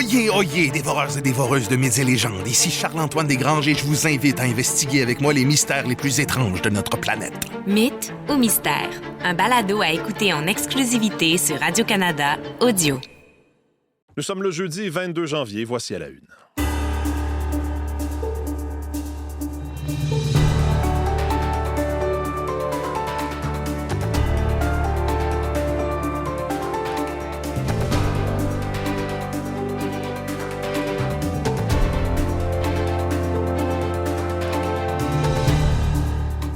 Oyez, oyez, dévoreurs et dévoreuses de mythes et légendes. Ici Charles-Antoine Desgranges et je vous invite à investiguer avec moi les mystères les plus étranges de notre planète. Mythes ou mystères, un balado à écouter en exclusivité sur Radio-Canada Audio. Nous sommes le jeudi 22 janvier, voici à la une.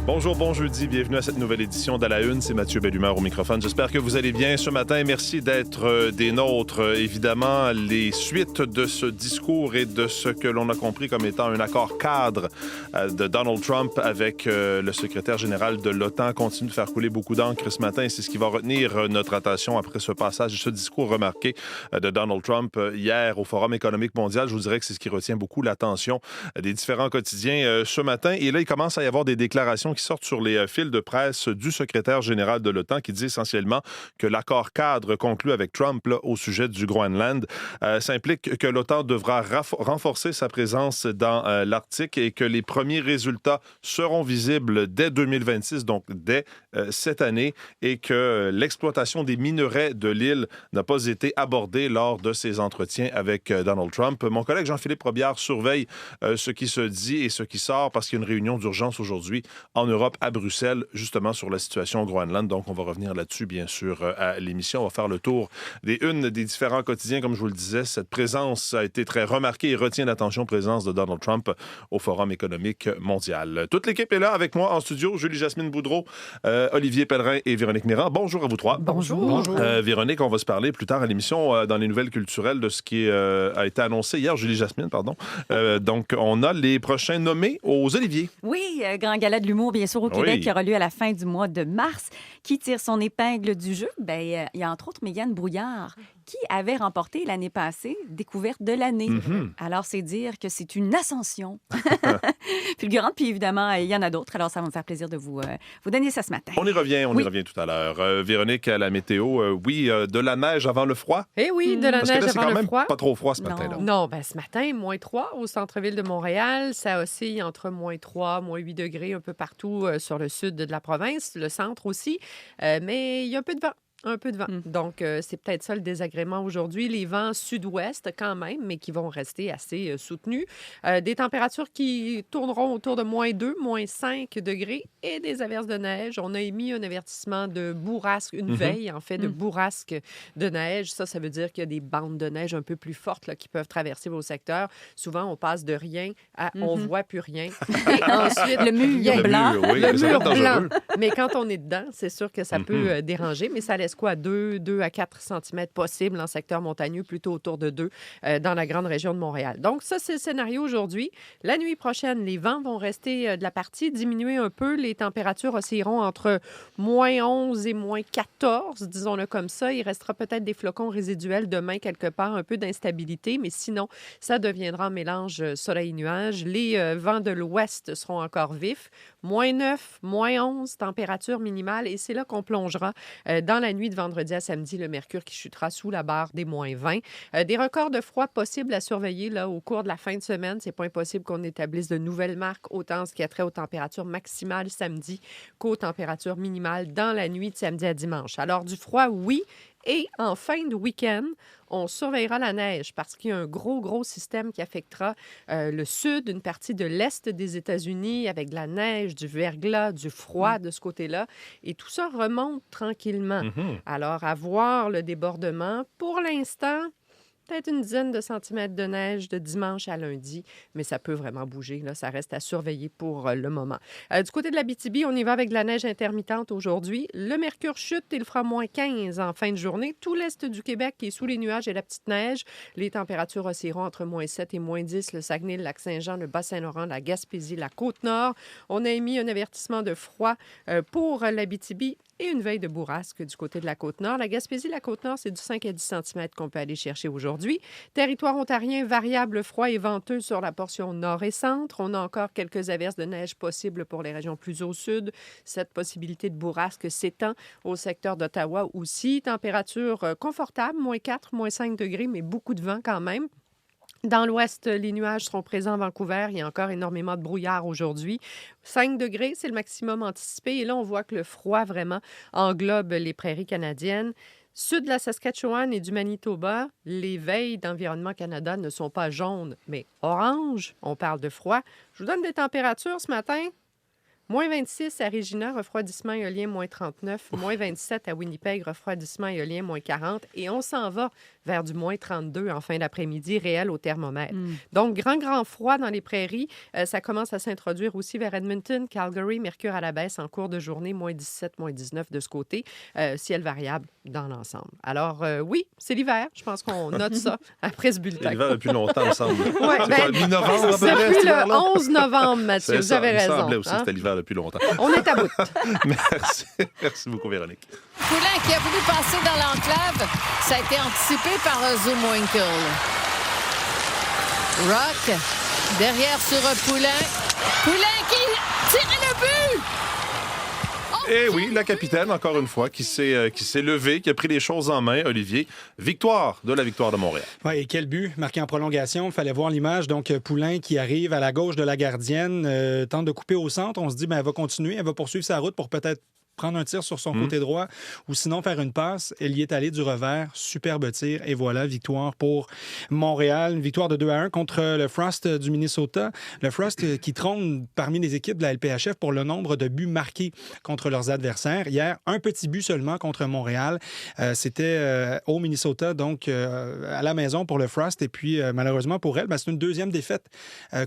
Bonjour, bon jeudi, bienvenue à cette nouvelle édition d'À la Une. C'est Mathieu Bellumeur au microphone. J'espère que vous allez bien ce matin. Merci d'être des nôtres. Évidemment, les suites de ce discours et de ce que l'on a compris comme étant un accord cadre de Donald Trump avec le secrétaire général de l'OTAN continuent de faire couler beaucoup d'encre ce matin. C'est ce qui va retenir notre attention après ce passage, ce discours remarqué de Donald Trump hier au Forum économique mondial. Je vous dirais que c'est ce qui retient beaucoup l'attention des différents quotidiens ce matin. Et là, il commence à y avoir des déclarations qui sortent sur les fils de presse du secrétaire général de l'OTAN qui dit essentiellement que l'accord cadre conclu avec Trump là, au sujet du Groenland s'implique que l'OTAN devra renforcer sa présence dans l'Arctique et que les premiers résultats seront visibles dès 2026, donc dès cette année, et que l'exploitation des minerais de l'île n'a pas été abordée lors de ces entretiens avec Donald Trump. Mon collègue Jean-Philippe Robillard surveille ce qui se dit et ce qui sort parce qu'il y a une réunion d'urgence aujourd'hui en Europe, à Bruxelles, justement sur la situation au Groenland. Donc, on va revenir là-dessus, bien sûr, à l'émission. On va faire le tour des unes des différents quotidiens. Comme je vous le disais, cette présence a été très remarquée et retient l'attention, présence de Donald Trump au Forum économique mondial. Toute l'équipe est là avec moi en studio. Julie-Jasmine Boudreau, Olivier Pellerin et Véronique Mirand. Bonjour à vous trois. Bonjour. Bonjour. Véronique, on va se parler plus tard à l'émission dans les nouvelles culturelles de ce qui a été annoncé hier. Julie-Jasmine, pardon. Donc, on a les prochains nommés aux Oliviers. Oui, grand gala de l'humour, bien sûr, au Québec, qui aura lieu à la fin du mois de mars. Qui tire son épingle du jeu? Bien, il y a entre autres Mégane Brouillard, qui avait remporté l'année passée Découverte de l'année. Mm-hmm. Alors, c'est dire que c'est une ascension fulgurante. Puis évidemment, il y en a d'autres. Alors, ça va me faire plaisir de vous donner ça ce matin. On y revient tout à l'heure. Véronique, à la météo, de la neige avant le froid? Eh oui, de la Parce neige que là, c'est avant quand le même froid. pas trop froid ce matin-là. Non, ce matin, -3 au centre-ville de Montréal. Ça oscille entre -3, -8 degrés un peu partout sur le sud de la province, le centre aussi. Mais il y a un peu de vent. Un peu de vent. Donc, c'est peut-être ça le désagrément aujourd'hui. Les vents sud-ouest quand même, mais qui vont rester assez soutenus. Des températures qui tourneront autour de -2, -5 degrés et des averses de neige. On a émis un avertissement de bourrasque, une veille en fait de bourrasque de neige. Ça veut dire qu'il y a des bandes de neige un peu plus fortes là, qui peuvent traverser vos secteurs. Souvent, on passe de rien à on voit plus rien. Et ensuite, le mur blanc. Le mur blanc. Mais quand on est dedans, c'est sûr que ça peut déranger, mais ça laisse quoi? 2 à 4 cm possible en secteur montagneux, plutôt autour de 2 dans la grande région de Montréal. Donc, ça, c'est le scénario aujourd'hui. La nuit prochaine, les vents vont rester de la partie, diminuer un peu. Les températures oscilleront entre -11 et -14, disons-le comme ça. Il restera peut-être des flocons résiduels demain quelque part, un peu d'instabilité, mais sinon, ça deviendra un mélange soleil-nuage. Les vents de l'ouest seront encore vifs. -9, -11, température minimale, et c'est là qu'on plongera dans la nuit de vendredi à samedi, le mercure qui chutera sous la barre des -20. Des records de froid possibles à surveiller là, au cours de la fin de semaine. C'est pas impossible qu'on établisse de nouvelles marques, autant en ce qui a trait aux températures maximales samedi qu'aux températures minimales dans la nuit de samedi à dimanche. Alors, du froid, oui. Et en fin de week-end, on surveillera la neige parce qu'il y a un gros système qui affectera le sud, une partie de l'est des États-Unis avec de la neige, du verglas, du froid de ce côté-là. Et tout ça remonte tranquillement. Alors, à voir le débordement. Pour l'instant, peut-être une dizaine de centimètres de neige de dimanche à lundi, mais ça peut vraiment bouger. Là, ça reste à surveiller pour le moment. Du côté de l'Abitibi, on y va avec de la neige intermittente aujourd'hui. Le mercure chute, il fera -15 en fin de journée. Tout l'est du Québec qui est sous les nuages et la petite neige. Les températures oscilleront entre -7 et -10. Le Saguenay, le Lac-Saint-Jean, le Bas-Saint-Laurent, la Gaspésie, la Côte-Nord. On a émis un avertissement de froid pour l'Abitibi et une veille de bourrasque du côté de la Côte-Nord. La Gaspésie, la Côte-Nord, c'est du 5 à 10 cm qu'on peut aller chercher aujourd'hui. Territoire ontarien, variable, froid et venteux sur la portion nord et centre. On a encore quelques averses de neige possibles pour les régions plus au sud. Cette possibilité de bourrasque s'étend au secteur d'Ottawa aussi. Température confortable, moins 4, moins 5 degrés, mais beaucoup de vent quand même. Dans l'ouest, les nuages seront présents à Vancouver. Il y a encore énormément de brouillard aujourd'hui. 5 degrés, c'est le maximum anticipé. Et là, on voit que le froid vraiment englobe les prairies canadiennes. Sud de la Saskatchewan et du Manitoba, les veilles d'Environnement Canada ne sont pas jaunes, mais oranges. On parle de froid. Je vous donne des températures ce matin. Moins 26 à Regina, refroidissement éolien, moins 39. Moins 27 à Winnipeg, refroidissement éolien, moins 40. Et on s'en va vers du moins 32 en fin d'après-midi, réel au thermomètre. Donc, grand froid dans les prairies. Ça commence à s'introduire aussi vers Edmonton, Calgary, mercure à la baisse en cours de journée, moins 17, moins 19 de ce côté. Ciel variable dans l'ensemble. Alors, oui, c'est l'hiver. Je pense qu'on note ça après ce bulletin. L'hiver depuis longtemps, il me semble. Ouais, C'est mi-novembre, à peu près, depuis cet le hiver-là? 11 novembre, Mathieu. Vous avez raison. Il me semblait aussi hein? que c'était l'hiver depuis longtemps. On est à bout. Merci. Merci beaucoup, Véronique. Poulain qui a voulu passer dans l'enclave, ça a été anticipé par Zumwinkel. Rock, derrière sur Poulain. Poulain qui tire le but! Eh oui, la capitaine, encore une fois, qui s'est levée, qui a pris les choses en main, Olivier. Victoire de Montréal. Oui, et quel but marqué en prolongation. Il fallait voir l'image. Donc, Poulain qui arrive à la gauche de la gardienne, tente de couper au centre. On se dit, elle va continuer, elle va poursuivre sa route pour peut-être prendre un tir sur son côté droit ou sinon faire une passe. Elle y est allée du revers. Superbe tir. Et voilà, victoire pour Montréal. Une victoire de 2-1 contre le Frost du Minnesota. Le Frost qui trône parmi les équipes de la LPHF pour le nombre de buts marqués contre leurs adversaires. Hier, un petit but seulement contre Montréal. C'était au Minnesota, donc à la maison pour le Frost. Et puis, malheureusement pour elle, c'est une deuxième défaite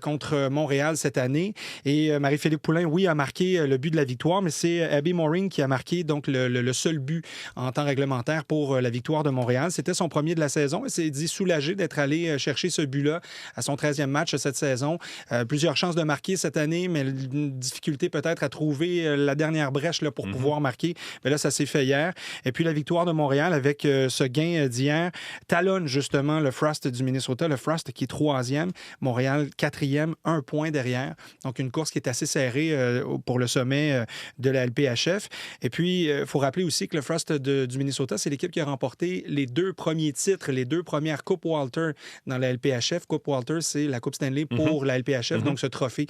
contre Montréal cette année. Et Marie-Philippe Poulin, oui, a marqué le but de la victoire, mais c'est Abby Mooring qui a marqué donc le seul but en temps réglementaire pour la victoire de Montréal. C'était son premier de la saison. Elle s'est dit soulagée d'être allée chercher ce but-là à son 13e match cette saison. Plusieurs chances de marquer cette année, mais une difficulté peut-être à trouver la dernière brèche là, pour pouvoir marquer. Mais là, ça s'est fait hier. Et puis la victoire de Montréal avec ce gain d'hier talonne justement le Frost du Minnesota. Le Frost qui est 3e, Montréal 4e, 1 point derrière. Donc une course qui est assez serrée pour le sommet de la LPHF. Et puis, il faut rappeler aussi que le Frost du Minnesota, c'est l'équipe qui a remporté les 2 premiers titres, les 2 premières Coupes Walter dans la LPHF. Coupe Walter, c'est la Coupe Stanley pour la LPHF, donc ce trophée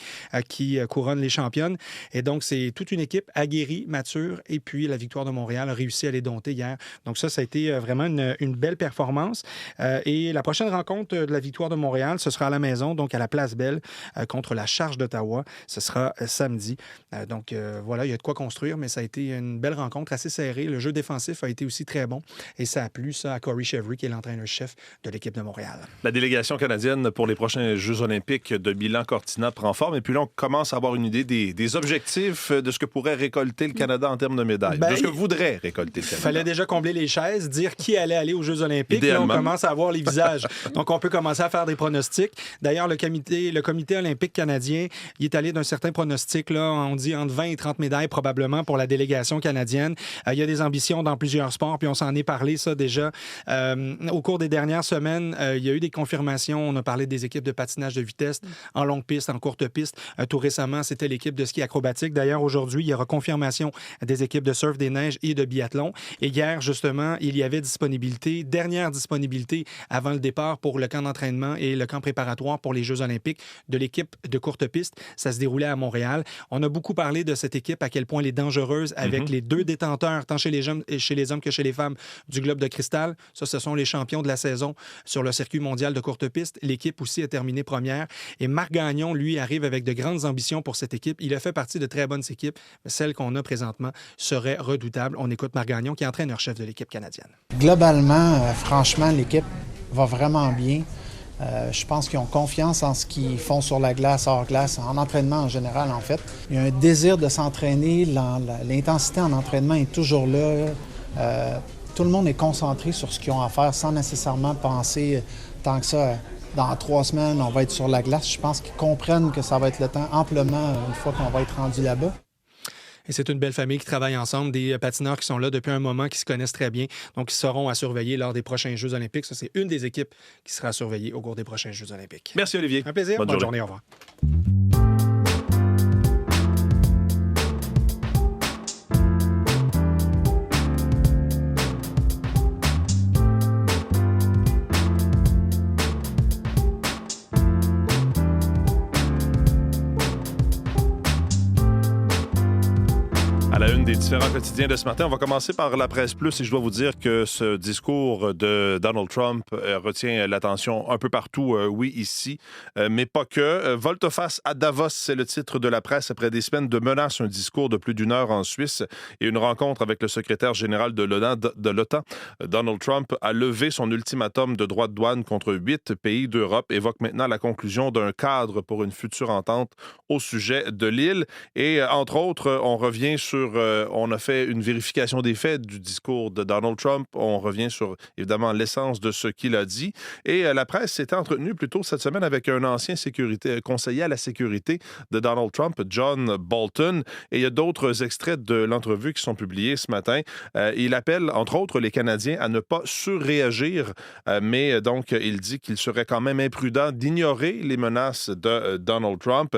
qui couronne les championnes. Et donc, c'est toute une équipe aguerrie, mature. Et puis, la victoire de Montréal a réussi à les dompter hier. Donc ça a été vraiment une belle performance. Et la prochaine rencontre de la victoire de Montréal, ce sera à la maison, donc à la Place Belle, contre la Charge d'Ottawa. Ce sera samedi. Donc, voilà, il y a de quoi construire, mais ça a été une belle rencontre, assez serrée. Le jeu défensif a été aussi très bon et ça a plu ça à Corey Chevry, qui est l'entraîneur-chef de l'équipe de Montréal. La délégation canadienne pour les prochains Jeux olympiques de Milan-Cortina prend forme et puis là, on commence à avoir une idée des objectifs de ce que pourrait récolter le Canada en termes de médailles, de ce que voudrait récolter le Canada. Il fallait déjà combler les chaises, dire qui allait aller aux Jeux olympiques. Là, on commence à avoir les visages. Donc, on peut commencer à faire des pronostics. D'ailleurs, le comité olympique canadien, il est allé d'un certain pronostic. Là, on dit entre 20 et 30 médailles probablement pour la délégation canadienne. Il y a des ambitions dans plusieurs sports, puis on s'en est parlé, ça, déjà. Au cours des dernières semaines, il y a eu des confirmations. On a parlé des équipes de patinage de vitesse en longue piste, en courte piste. Tout récemment, c'était l'équipe de ski acrobatique. D'ailleurs, aujourd'hui, il y aura confirmation des équipes de surf des neiges et de biathlon. Et hier, justement, il y avait dernière disponibilité avant le départ pour le camp d'entraînement et le camp préparatoire pour les Jeux olympiques de l'équipe de courte piste. Ça se déroulait à Montréal. On a beaucoup parlé de cette équipe, à quel point elle est dangereuse avec les 2 détenteurs, tant chez les hommes que chez les femmes, du globe de cristal. Ça, ce sont les champions de la saison sur le circuit mondial de courte piste. L'équipe aussi a terminé première. Et Marc Gagnon, lui, arrive avec de grandes ambitions pour cette équipe. Il a fait partie de très bonnes équipes. Celle qu'on a présentement serait redoutable. On écoute Marc Gagnon, qui est entraîneur-chef de l'équipe canadienne. Globalement, franchement, l'équipe va vraiment bien. Je pense qu'ils ont confiance en ce qu'ils font sur la glace, hors glace, en entraînement en général, en fait. Il y a un désir de s'entraîner. L'intensité en entraînement est toujours là. Tout le monde est concentré sur ce qu'ils ont à faire sans nécessairement penser tant que ça. Dans 3 semaines, on va être sur la glace. Je pense qu'ils comprennent que ça va être le temps amplement une fois qu'on va être rendu là-bas. Et c'est une belle famille qui travaille ensemble, des patineurs qui sont là depuis un moment, qui se connaissent très bien. Donc, ils seront à surveiller lors des prochains Jeux olympiques. Ça, c'est une des équipes qui sera surveillée au cours des prochains Jeux olympiques. Merci, Olivier. Un plaisir. Bonne journée. Au revoir. À la une des différents quotidiens de ce matin, on va commencer par la Presse Plus et je dois vous dire que ce discours de Donald Trump retient l'attention un peu partout, oui, ici, mais pas que. Volte-face à Davos, c'est le titre de la presse après des semaines de menaces, un discours de plus d'1 heure en Suisse et une rencontre avec le secrétaire général de l'OTAN. Donald Trump a levé son ultimatum de droits de douane contre 8 pays d'Europe, évoque maintenant la conclusion d'un cadre pour une future entente au sujet de l'île et, entre autres, on revient sur on a fait une vérification des faits du discours de Donald Trump. On revient sur, évidemment, l'essence de ce qu'il a dit. Et la presse s'était entretenue plus tôt cette semaine avec un ancien conseiller à la sécurité de Donald Trump, John Bolton. Et il y a d'autres extraits de l'entrevue qui sont publiés ce matin. Il appelle, entre autres, les Canadiens à ne pas surréagir, mais donc, il dit qu'il serait quand même imprudent d'ignorer les menaces de Donald Trump.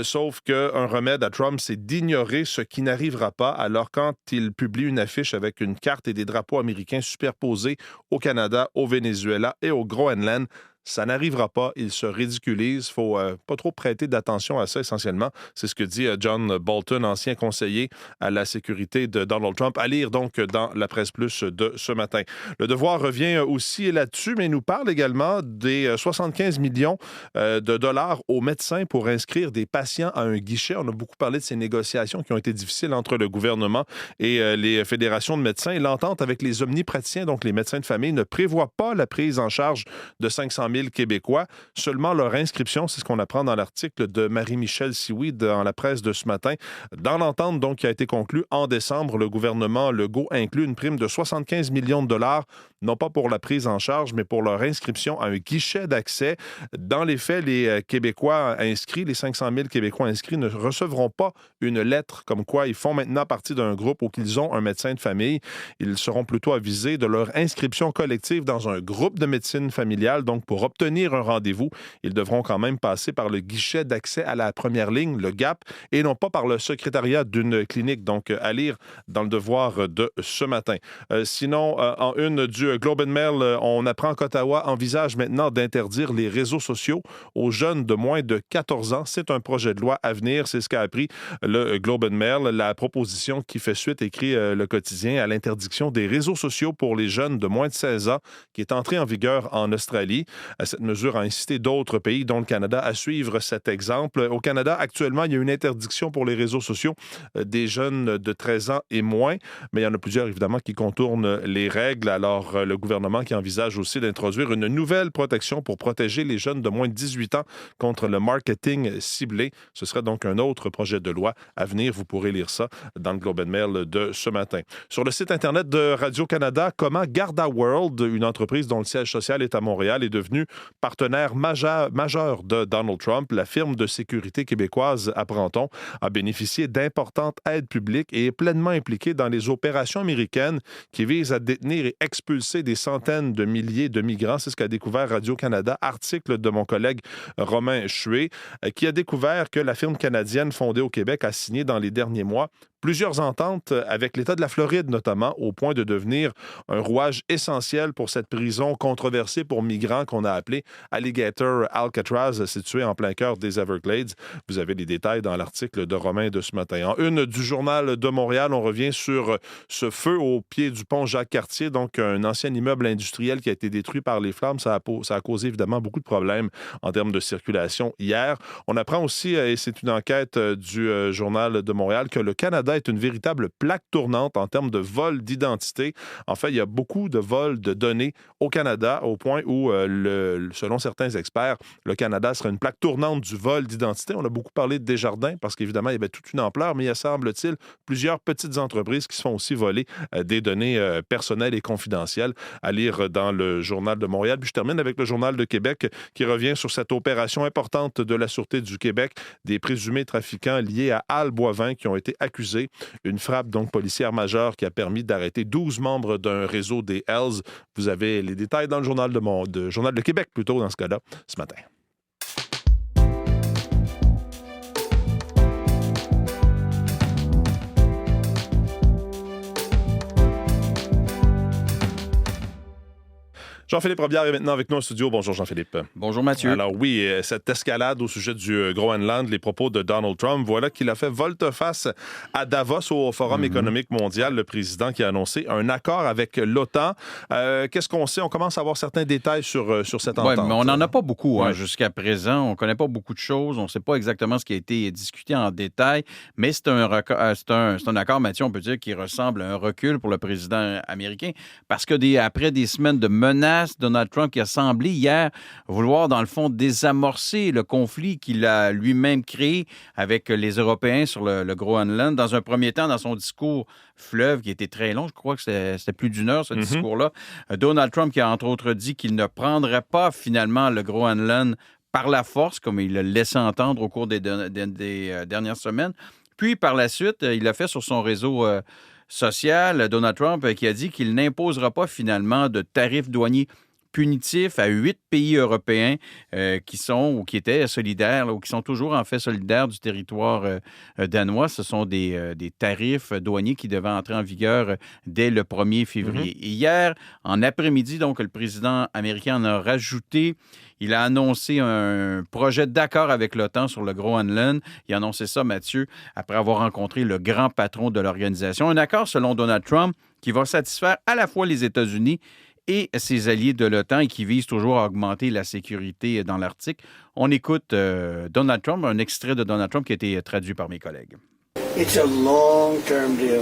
Sauf qu'un remède à Trump, c'est d'ignorer ce qui n'arrivera pas. Alors, quand il publie une affiche avec une carte et des drapeaux américains superposés au Canada, au Venezuela et au Groenland, ça n'arrivera pas, il se ridiculise. Il ne faut pas trop prêter d'attention à ça, essentiellement. C'est ce que dit John Bolton, ancien conseiller à la sécurité de Donald Trump, à lire donc dans la Presse Plus de ce matin. Le Devoir revient aussi là-dessus, mais nous parle également des 75 millions de dollars aux médecins pour inscrire des patients à un guichet. On a beaucoup parlé de ces négociations qui ont été difficiles entre le gouvernement et les fédérations de médecins. Et l'entente avec les omnipraticiens, donc les médecins de famille, ne prévoit pas la prise en charge de 500 000 Québécois. Seulement leur inscription, c'est ce qu'on apprend dans l'article de Marie-Michel Sioui dans la presse de ce matin. Dans l'entente donc qui a été conclue en décembre, le gouvernement Legault inclut une prime de 75 millions de dollars, non pas pour la prise en charge, mais pour leur inscription à un guichet d'accès. Dans les faits, les Québécois inscrits, les 500 000 Québécois inscrits ne recevront pas une lettre comme quoi ils font maintenant partie d'un groupe ou qu'ils ont un médecin de famille. Ils seront plutôt avisés de leur inscription collective dans un groupe de médecine familiale. Donc, pour obtenir un rendez-vous, ils devront quand même passer par le guichet d'accès à la première ligne, le GAP, et non pas par le secrétariat d'une clinique. Donc, à lire dans le Devoir de ce matin. Sinon, en une du Globe and Mail, on apprend qu'Ottawa envisage maintenant d'interdire les réseaux sociaux aux jeunes de moins de 14 ans. C'est un projet de loi à venir. C'est ce qu'a appris le Globe and Mail. La proposition qui fait suite, écrit le quotidien, à l'interdiction des réseaux sociaux pour les jeunes de moins de 16 ans, qui est entrée en vigueur en Australie. Cette mesure a incité d'autres pays, dont le Canada, à suivre cet exemple. Au Canada, actuellement, il y a une interdiction pour les réseaux sociaux des jeunes de 13 ans et moins, mais il y en a plusieurs, évidemment, qui contournent les règles. Alors, le gouvernement qui envisage aussi d'introduire une nouvelle protection pour protéger les jeunes de moins de 18 ans contre le marketing ciblé. Ce serait donc un autre projet de loi à venir. Vous pourrez lire ça dans le Globe and Mail de ce matin. Sur le site Internet de Radio-Canada, comment Garda World, une entreprise dont le siège social est à Montréal, est devenue partenaire majeur de Donald Trump. La firme de sécurité québécoise, apprend-on, a bénéficié d'importantes aides publiques et est pleinement impliquée dans les opérations américaines qui visent à détenir et expulser des centaines de milliers de migrants. C'est ce qu'a découvert Radio-Canada, article de mon collègue Romain Chué, qui a découvert que la firme canadienne fondée au Québec a signé dans les derniers mois plusieurs ententes avec l'État de la Floride, notamment, au point de devenir un rouage essentiel pour cette prison controversée pour migrants qu'on a appelée Alligator Alcatraz, située en plein cœur des Everglades. Vous avez les détails dans l'article de Romain de ce matin. En une du Journal de Montréal, on revient sur ce feu au pied du pont Jacques-Cartier, donc un ancien immeuble industriel qui a été détruit par les flammes. Ça a causé évidemment beaucoup de problèmes en termes de circulation hier. On apprend aussi, et c'est une enquête du Journal de Montréal, que le Canada est une véritable plaque tournante en termes de vol d'identité. En fait, il y a beaucoup de vols de données au Canada, au point où, selon certains experts, le Canada serait une plaque tournante du vol d'identité. On a beaucoup parlé de Desjardins parce qu'évidemment, il y avait toute une ampleur, mais il y a, semble-t-il, plusieurs petites entreprises qui se font aussi voler des données personnelles et confidentielles, à lire dans le Journal de Montréal. Puis je termine avec le Journal de Québec qui revient sur cette opération importante de la Sûreté du Québec, des présumés trafiquants liés à Al Boivin qui ont été accusés accusés. Une frappe donc policière majeure qui a permis d'arrêter 12 membres d'un réseau des Hells. Vous avez les détails dans le Journal de Québec, plutôt, dans ce cas-là, ce matin. Jean-Philippe Robillard est maintenant avec nous au studio. Bonjour Jean-Philippe. Bonjour Mathieu. Alors oui, cette escalade au sujet du Groenland, les propos de Donald Trump, voilà qu'il a fait volte-face à Davos au Forum économique mondial, le président qui a annoncé un accord avec l'OTAN. Qu'est-ce qu'on sait? On commence à avoir certains détails sur cette entente. Oui, mais on n'en a pas beaucoup jusqu'à présent. On ne connaît pas beaucoup de choses. On ne sait pas exactement ce qui a été discuté en détail, mais c'est un accord, Mathieu, on peut dire, qui ressemble à un recul pour le président américain parce que après des semaines de menaces, Donald Trump qui a semblé hier vouloir, dans le fond, désamorcer le conflit qu'il a lui-même créé avec les Européens sur le Groenland. Dans un premier temps, dans son discours fleuve, qui était très long, je crois que c'était plus d'1 heure, ce discours-là, Donald Trump qui a entre autres dit qu'il ne prendrait pas finalement le Groenland par la force, comme il l'a laissé entendre au cours des dernières semaines. Puis, par la suite, il l'a fait sur son réseau social, Donald Trump, qui a dit qu'il n'imposera pas finalement de tarifs douaniers punitifs à 8 pays européens qui sont ou qui étaient solidaires ou qui sont toujours en fait solidaires du territoire danois. Ce sont des tarifs douaniers qui devaient entrer en vigueur dès le 1er février. Et hier, en après-midi, donc, le président américain en a rajouté. Il a annoncé un projet d'accord avec l'OTAN sur le Groenland. Il a annoncé ça, Mathieu, après avoir rencontré le grand patron de l'organisation. Un accord, selon Donald Trump, qui va satisfaire à la fois les États-Unis et ses alliés de l'OTAN et qui vise toujours à augmenter la sécurité dans l'Arctique. On écoute Donald Trump, un extrait de Donald Trump qui a été traduit par mes collègues. It's a long-term deal.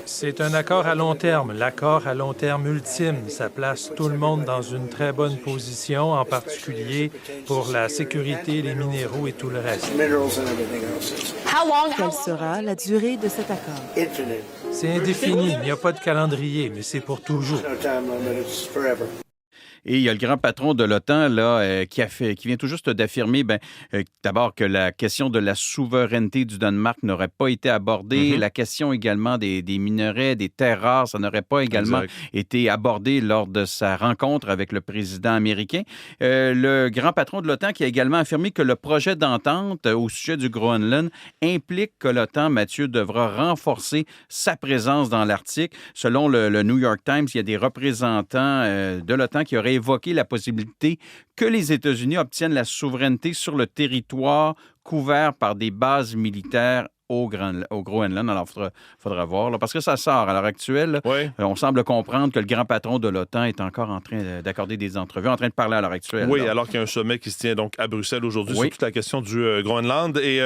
C'est un accord à long terme, l'accord à long terme ultime. Ça place tout le monde dans une très bonne position, en particulier pour la sécurité, les minéraux et tout le reste. Quelle sera la durée de cet accord? C'est indéfini, il n'y a pas de calendrier, mais c'est pour toujours. Et il y a le grand patron de l'OTAN là, qui vient tout juste d'affirmer d'abord que la question de la souveraineté du Danemark n'aurait pas été abordée. La question également des minerais, des terres rares, ça n'aurait pas également été abordé lors de sa rencontre avec le président américain. Le grand patron de l'OTAN qui a également affirmé que le projet d'entente au sujet du Groenland implique que l'OTAN, Mathieu, devra renforcer sa présence dans l'Arctique. Selon le New York Times, il y a des représentants de l'OTAN qui auraient évoqué la possibilité que les États-Unis obtiennent la souveraineté sur le territoire couvert par des bases militaires au Groenland. Alors, il faudra voir, là, parce que ça sort à l'heure actuelle. On semble comprendre que le grand patron de l'OTAN est encore en train d'accorder des entrevues, en train de parler à l'heure actuelle. Oui, là. Alors qu'il y a un sommet qui se tient donc à Bruxelles aujourd'hui sur toute la question du Groenland. Et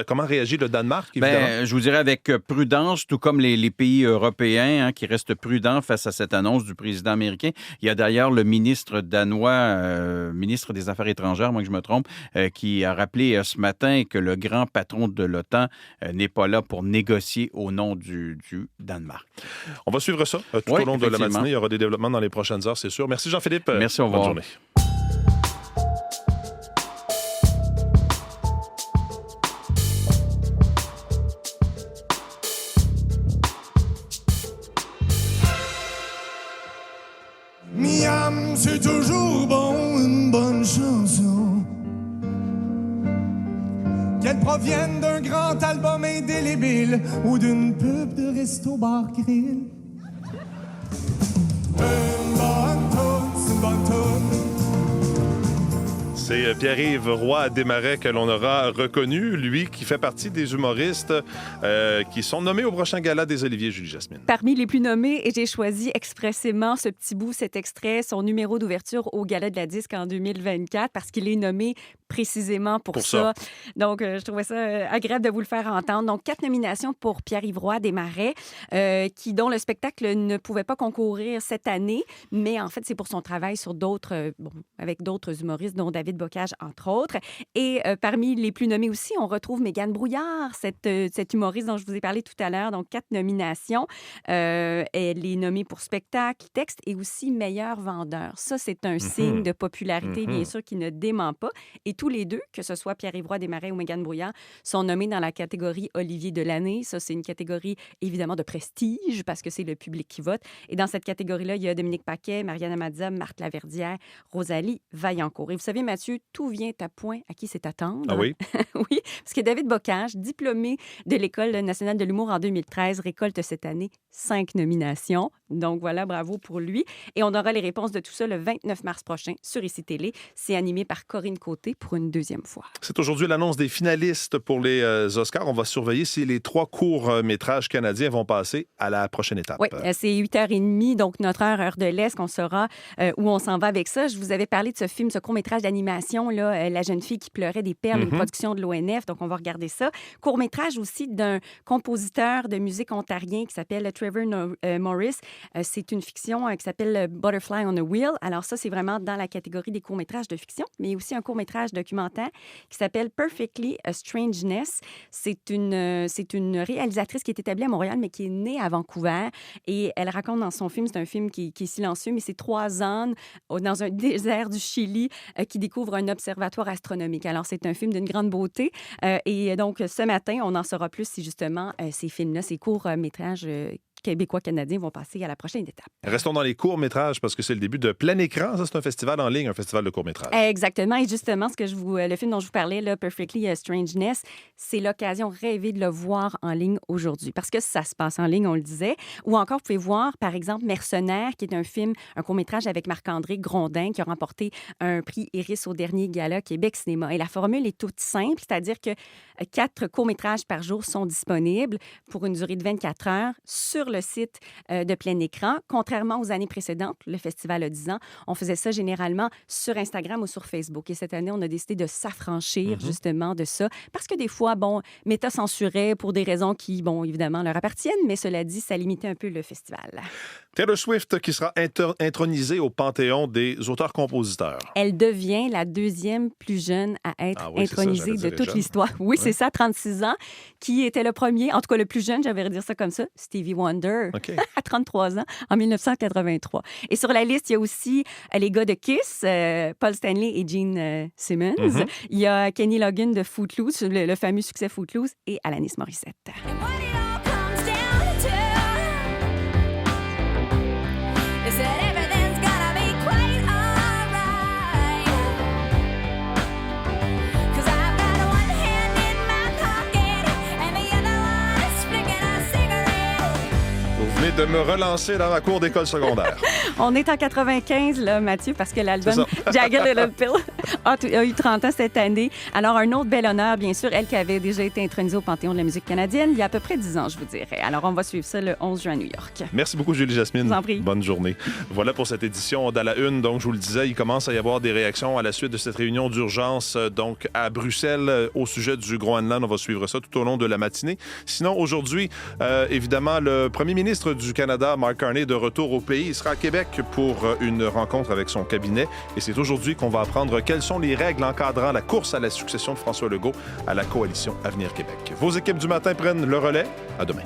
comment réagit le Danemark, évidemment? Je vous dirais avec prudence, tout comme les pays européens qui restent prudents face à cette annonce du président américain. Il y a d'ailleurs le ministre danois, ministre des Affaires étrangères, moi que je me trompe, qui a rappelé ce matin que le grand patron de l'OTAN n'est pas là pour négocier au nom du Danemark. On va suivre ça tout au long de la matinée. Il y aura des développements dans les prochaines heures, c'est sûr. Merci Jean-Philippe. Merci, au revoir. Bonne journée. Miam, c'est toujours bon, une bonne chanson. Qu'elle provienne d'un grand album indélébile ou d'une pub de Resto Bar Grill. Une bonne toune, c'est une bonne toune. C'est Pierre-Yves Roy Desmarais que l'on aura reconnu, lui qui fait partie des humoristes qui sont nommés au prochain gala des Oliviers, Julie Jasmine. Parmi les plus nommés, et j'ai choisi expressément ce petit bout, cet extrait, son numéro d'ouverture au Gala de la Disque en 2024, parce qu'il est nommé précisément pour ça. Donc, je trouvais ça agréable de vous le faire entendre. Donc, 4 nominations pour Pierre-Yves Roy Desmarais, dont le spectacle ne pouvait pas concourir cette année, mais en fait, c'est pour son travail sur avec d'autres humoristes, dont David David Bocage, entre autres. Et parmi les plus nommés aussi, on retrouve Mégane Brouillard, cette humoriste dont je vous ai parlé tout à l'heure, donc 4 nominations. Elle est nommée pour spectacle, texte et aussi meilleur vendeur. Ça, c'est un signe de popularité, bien sûr, qui ne dément pas. Et tous les deux, que ce soit Pierre-Yves Roy Desmarais ou Mégane Brouillard, sont nommés dans la catégorie Olivier de l'année. Ça, c'est une catégorie, évidemment, de prestige parce que c'est le public qui vote. Et dans cette catégorie-là, il y a Dominique Paquet, Mariana Mazza, Marthe Laverdière, Rosalie Vaillancourt. Et vous savez, Mathieu, tout vient à point à qui c'est attendre. Ah oui? Oui, parce que David Bocage, diplômé de l'École nationale de l'humour en 2013, récolte cette année 5 nominations. Donc voilà, bravo pour lui. Et on aura les réponses de tout ça le 29 mars prochain sur ICI Télé. C'est animé par Corinne Côté pour une deuxième fois. C'est aujourd'hui l'annonce des finalistes pour les Oscars. On va surveiller si les 3 courts-métrages canadiens vont passer à la prochaine étape. Oui, c'est 8h30, donc notre heure de l'Est, qu'on saura où on s'en va avec ça. Je vous avais parlé de ce film, ce court-métrage d'animation, là, La jeune fille qui pleurait des perles, une production de l'ONF, donc on va regarder ça. Court-métrage aussi d'un compositeur de musique ontarien qui s'appelle Trevor Morris. C'est une fiction qui s'appelle Butterfly on a Wheel. Alors ça, c'est vraiment dans la catégorie des courts-métrages de fiction, mais aussi un court-métrage documentaire qui s'appelle Perfectly a Strangeness. C'est une réalisatrice qui est établie à Montréal, mais qui est née à Vancouver. Et elle raconte dans son film, c'est un film qui est silencieux, mais c'est 3 ânes dans un désert du Chili qui découvrent un observatoire astronomique. Alors, c'est un film d'une grande beauté. Et donc, ce matin, on en saura plus si justement ces films-là, ces courts-métrages québécois-canadiens vont passer à la prochaine étape. Restons dans les courts-métrages parce que c'est le début de Plein Écran. Ça, c'est un festival en ligne, un festival de courts-métrages. Exactement. Et justement, le film dont je vous parlais, là, Perfectly a Strangeness, c'est l'occasion rêvée de le voir en ligne aujourd'hui parce que ça se passe en ligne, on le disait. Ou encore, vous pouvez voir, par exemple, Mercenaires, qui est un court-métrage avec Marc-André Grondin qui a remporté un prix Iris au dernier gala Québec Cinéma. Et la formule est toute simple, c'est-à-dire que 4 courts-métrages par jour sont disponibles pour une durée de 24 heures sur le site de Plein Écran. Contrairement aux années précédentes, le festival a 10 ans, on faisait ça généralement sur Instagram ou sur Facebook. Et cette année, on a décidé de s'affranchir justement de ça parce que des fois, Meta censurait pour des raisons qui, évidemment, leur appartiennent, mais cela dit, ça limitait un peu le festival. Taylor Swift qui sera intronisée au panthéon des auteurs-compositeurs. Elle devient la 2e plus jeune à être intronisée de toute l'histoire. Oui, c'est ça, 36 ans. Qui était le premier, en tout cas le plus jeune, j'avais redire ça comme ça, Stevie Wonder, à 33 ans, en 1983. Et sur la liste, il y a aussi les gars de Kiss, Paul Stanley et Gene Simmons. Il y a Kenny Loggins de Footloose, le fameux succès Footloose, et Alanis Morissette. De me relancer dans ma cour d'école secondaire. On est en 95, là, Mathieu, parce que l'album Jagged Little Pill a eu 30 ans cette année. Alors, un autre bel honneur, bien sûr, elle qui avait déjà été intronisée au Panthéon de la musique canadienne il y a à peu près 10 ans, je vous dirais. Alors, on va suivre ça le 11 juin à New York. Merci beaucoup, Julie-Jasmine. Je vous en prie. Bonne journée. Voilà pour cette édition d'À la Une. Donc, je vous le disais, il commence à y avoir des réactions à la suite de cette réunion d'urgence donc à Bruxelles au sujet du Groenland. On va suivre ça tout au long de la matinée. Sinon, aujourd'hui, évidemment, le premier ministre du Canada, Mark Carney, de retour au pays. Il sera à Québec pour une rencontre avec son cabinet. Et c'est aujourd'hui qu'on va apprendre quelles sont les règles encadrant la course à la succession de François Legault à la coalition Avenir Québec. Vos équipes du matin prennent le relais. À demain.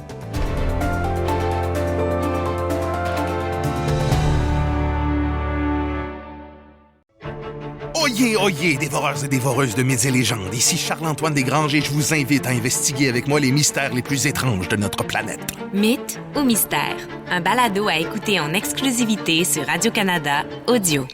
Oyez, oyez, dévoreurs et dévoreuses de mythes et légendes. Ici Charles-Antoine Desgranges, je vous invite à investiguer avec moi les mystères les plus étranges de notre planète. Mythes ou mystères, un balado à écouter en exclusivité sur Radio-Canada Audio.